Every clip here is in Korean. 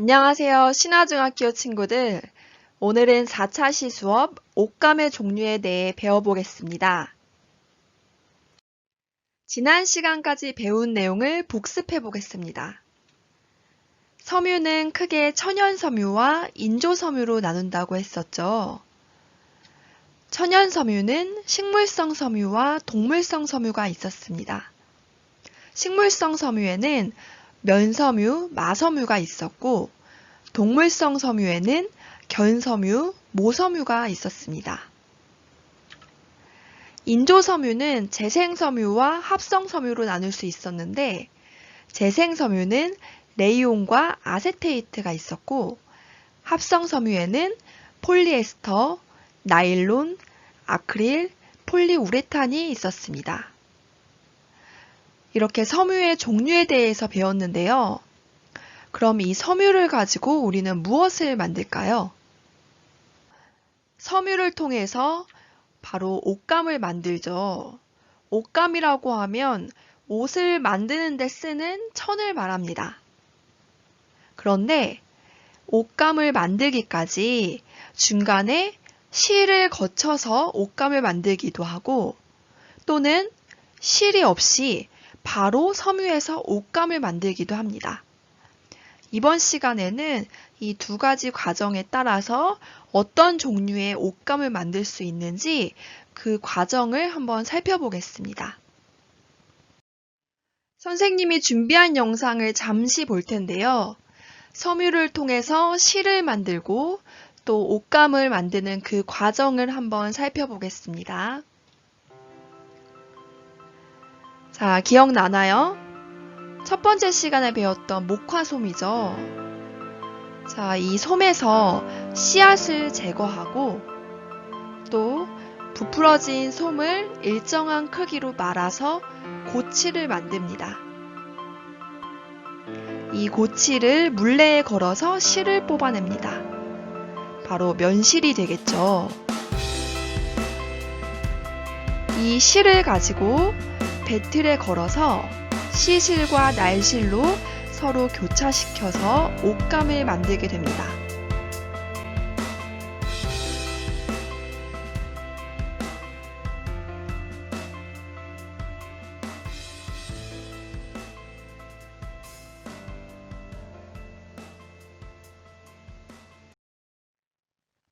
안녕하세요. 신화중학교 친구들. 오늘은 4차 시수업 옷감의 종류에 대해 배워보겠습니다. 지난 시간까지 배운 내용을 복습해 보겠습니다. 섬유는 크게 천연섬유와 인조섬유로 나눈다고 했었죠. 천연섬유는 식물성 섬유와 동물성 섬유가 있었습니다. 식물성 섬유에는 면섬유, 마섬유가 있었고 동물성 섬유에는 견섬유, 모섬유가 있었습니다. 인조섬유는 재생섬유와 합성섬유로 나눌 수 있었는데 재생섬유는 레이온과 아세테이트가 있었고 합성섬유에는 폴리에스터, 나일론, 아크릴, 폴리우레탄이 있었습니다. 이렇게 섬유의 종류에 대해서 배웠는데요. 그럼 이 섬유를 가지고 우리는 무엇을 만들까요? 섬유를 통해서 바로 옷감을 만들죠. 옷감이라고 하면 옷을 만드는 데 쓰는 천을 말합니다. 그런데 옷감을 만들기까지 중간에 실을 거쳐서 옷감을 만들기도 하고 또는 실이 없이 바로 섬유에서 옷감을 만들기도 합니다. 이번 시간에는 이 두 가지 과정에 따라서 어떤 종류의 옷감을 만들 수 있는지 그 과정을 한번 살펴보겠습니다. 선생님이 준비한 영상을 잠시 볼 텐데요. 섬유를 통해서 실을 만들고 또 옷감을 만드는 그 과정을 한번 살펴보겠습니다. 자, 기억나나요? 첫 번째 시간에 배웠던 목화솜이죠. 자, 이 솜에서 씨앗을 제거하고 또 부풀어진 솜을 일정한 크기로 말아서 고치를 만듭니다. 이 고치를 물레에 걸어서 실을 뽑아냅니다. 바로 면실이 되겠죠. 이 실을 가지고 배틀에 걸어서 시실과 날실로 서로 교차시켜서 옷감을 만들게 됩니다.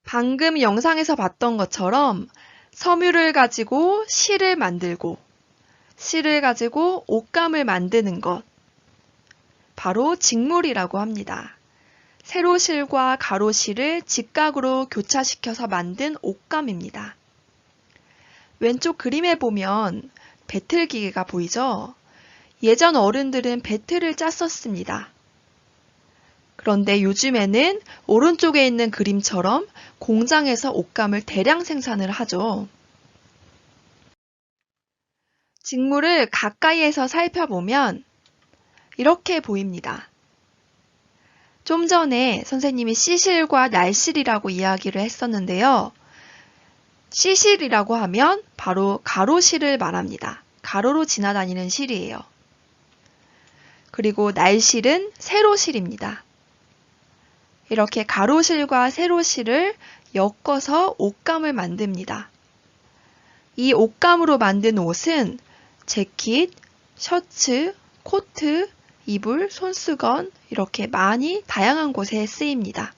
방금 영상에서 봤던 것처럼 섬유를 가지고 실을 만들고 실을 가지고 옷감을 만드는 것, 바로 직물이라고 합니다. 세로실과 가로실을 직각으로 교차시켜서 만든 옷감입니다. 왼쪽 그림에 보면 배틀 기계가 보이죠? 예전 어른들은 배틀을 짰었습니다. 그런데 요즘에는 오른쪽에 있는 그림처럼 공장에서 옷감을 대량 생산을 하죠. 직물을 가까이에서 살펴보면 이렇게 보입니다. 좀 전에 선생님이 씨실과 날실이라고 이야기를 했었는데요. 씨실이라고 하면 바로 가로실을 말합니다. 가로로 지나다니는 실이에요. 그리고 날실은 세로실입니다. 이렇게 가로실과 세로실을 엮어서 옷감을 만듭니다. 이 옷감으로 만든 옷은 재킷, 셔츠, 코트, 이불, 손수건 이렇게 많이 다양한 곳에 쓰입니다.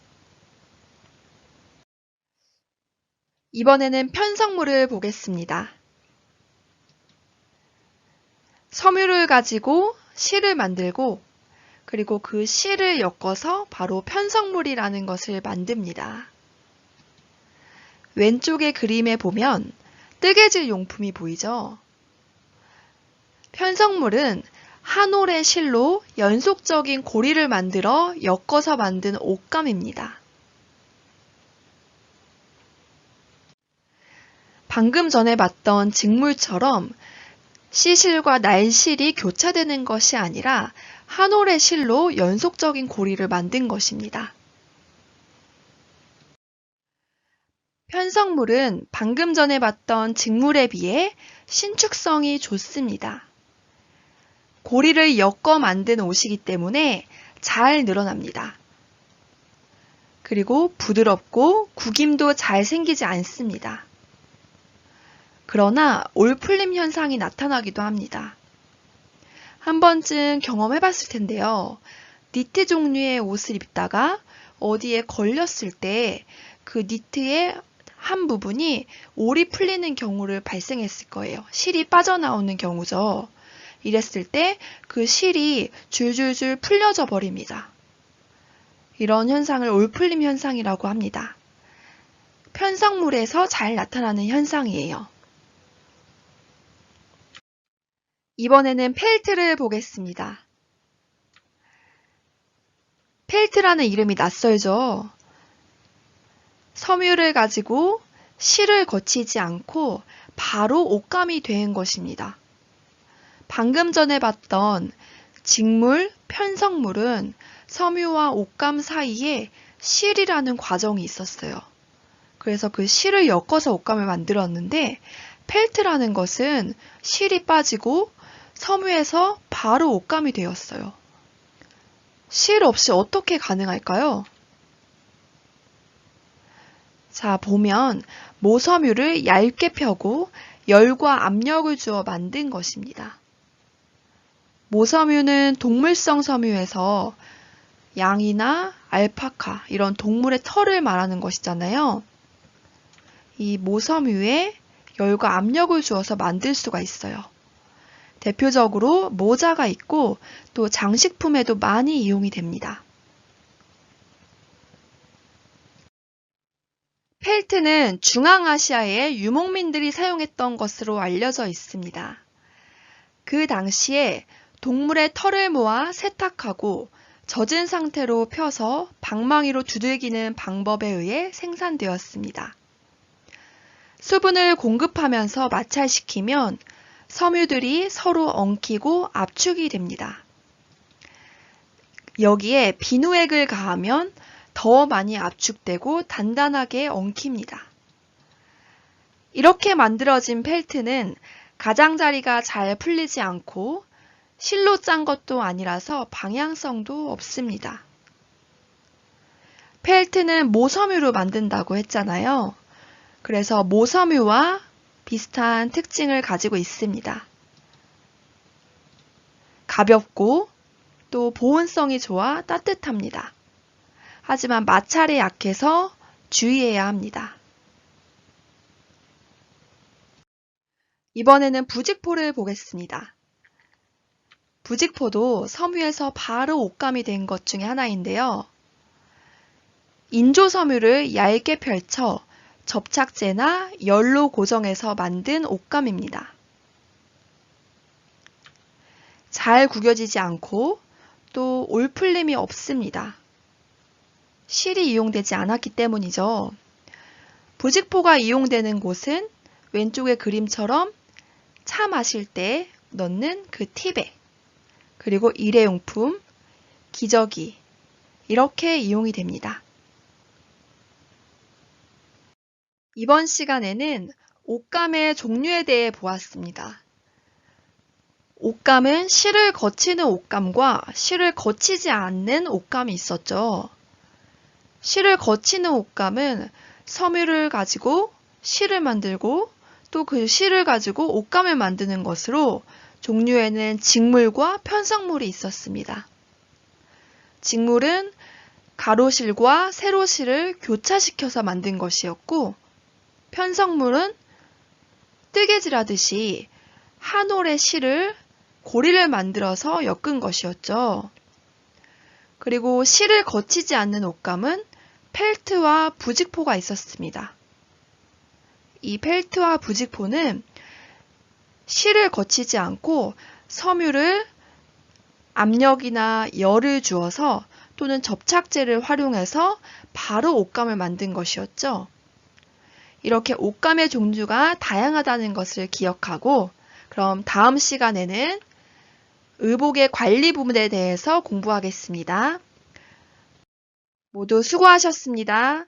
이번에는 편성물을 보겠습니다. 섬유를 가지고 실을 만들고 그리고 그 실을 엮어서 바로 편성물이라는 것을 만듭니다. 왼쪽의 그림에 보면 뜨개질 용품이 보이죠? 편성물은 한 올의 실로 연속적인 고리를 만들어 엮어서 만든 옷감입니다. 방금 전에 봤던 직물처럼 씨실과 날실이 교차되는 것이 아니라 한 올의 실로 연속적인 고리를 만든 것입니다. 편성물은 방금 전에 봤던 직물에 비해 신축성이 좋습니다. 고리를 엮어 만든 옷이기 때문에 잘 늘어납니다. 그리고 부드럽고 구김도 잘 생기지 않습니다. 그러나 올풀림 현상이 나타나기도 합니다. 한 번쯤 경험해 봤을 텐데요. 니트 종류의 옷을 입다가 어디에 걸렸을 때 그 니트의 한 부분이 올이 풀리는 경우를 발생했을 거예요. 실이 빠져나오는 경우죠. 이랬을 때 그 실이 줄줄줄 풀려져 버립니다. 이런 현상을 올풀림 현상이라고 합니다. 편성물에서 잘 나타나는 현상이에요. 이번에는 펠트를 보겠습니다. 펠트라는 이름이 낯설죠? 섬유를 가지고 실을 거치지 않고 바로 옷감이 된 것입니다. 방금 전에 봤던 직물, 편성물은 섬유와 옷감 사이에 실이라는 과정이 있었어요. 그래서 그 실을 엮어서 옷감을 만들었는데 펠트라는 것은 실이 빠지고 섬유에서 바로 옷감이 되었어요. 실 없이 어떻게 가능할까요? 자, 보면 모섬유를 얇게 펴고 열과 압력을 주어 만든 것입니다. 모섬유는 동물성 섬유에서 양이나 알파카 이런 동물의 털을 말하는 것이잖아요. 이 모섬유에 열과 압력을 주어서 만들 수가 있어요. 대표적으로 모자가 있고 또 장식품에도 많이 이용이 됩니다. 펠트는 중앙아시아의 유목민들이 사용했던 것으로 알려져 있습니다. 그 당시에 동물의 털을 모아 세탁하고 젖은 상태로 펴서 방망이로 두들기는 방법에 의해 생산되었습니다. 수분을 공급하면서 마찰시키면 섬유들이 서로 엉키고 압축이 됩니다. 여기에 비누액을 가하면 더 많이 압축되고 단단하게 엉킵니다. 이렇게 만들어진 펠트는 가장자리가 잘 풀리지 않고 실로 짠 것도 아니라서 방향성도 없습니다. 펠트는 모섬유로 만든다고 했잖아요. 그래서 모섬유와 비슷한 특징을 가지고 있습니다. 가볍고 또 보온성이 좋아 따뜻합니다. 하지만 마찰에 약해서 주의해야 합니다. 이번에는 부직포를 보겠습니다. 부직포도 섬유에서 바로 옷감이 된 것 중에 하나인데요. 인조섬유를 얇게 펼쳐 접착제나 열로 고정해서 만든 옷감입니다. 잘 구겨지지 않고 또 올풀림이 없습니다. 실이 이용되지 않았기 때문이죠. 부직포가 이용되는 곳은 왼쪽의 그림처럼 차 마실 때 넣는 그 팁에 그리고 일회용품, 기저귀 이렇게 이용이 됩니다. 이번 시간에는 옷감의 종류에 대해 보았습니다. 옷감은 실을 거치는 옷감과 실을 거치지 않는 옷감이 있었죠. 실을 거치는 옷감은 섬유를 가지고 실을 만들고 또 그 실을 가지고 옷감을 만드는 것으로 종류에는 직물과 편성물이 있었습니다. 직물은 가로실과 세로실을 교차시켜서 만든 것이었고 편성물은 뜨개질하듯이 한 올의 실을 고리를 만들어서 엮은 것이었죠. 그리고 실을 거치지 않는 옷감은 펠트와 부직포가 있었습니다. 이 펠트와 부직포는 실을 거치지 않고 섬유를 압력이나 열을 주어서 또는 접착제를 활용해서 바로 옷감을 만든 것이었죠. 이렇게 옷감의 종류가 다양하다는 것을 기억하고 그럼 다음 시간에는 의복의 관리 부분에 대해서 공부하겠습니다. 모두 수고하셨습니다.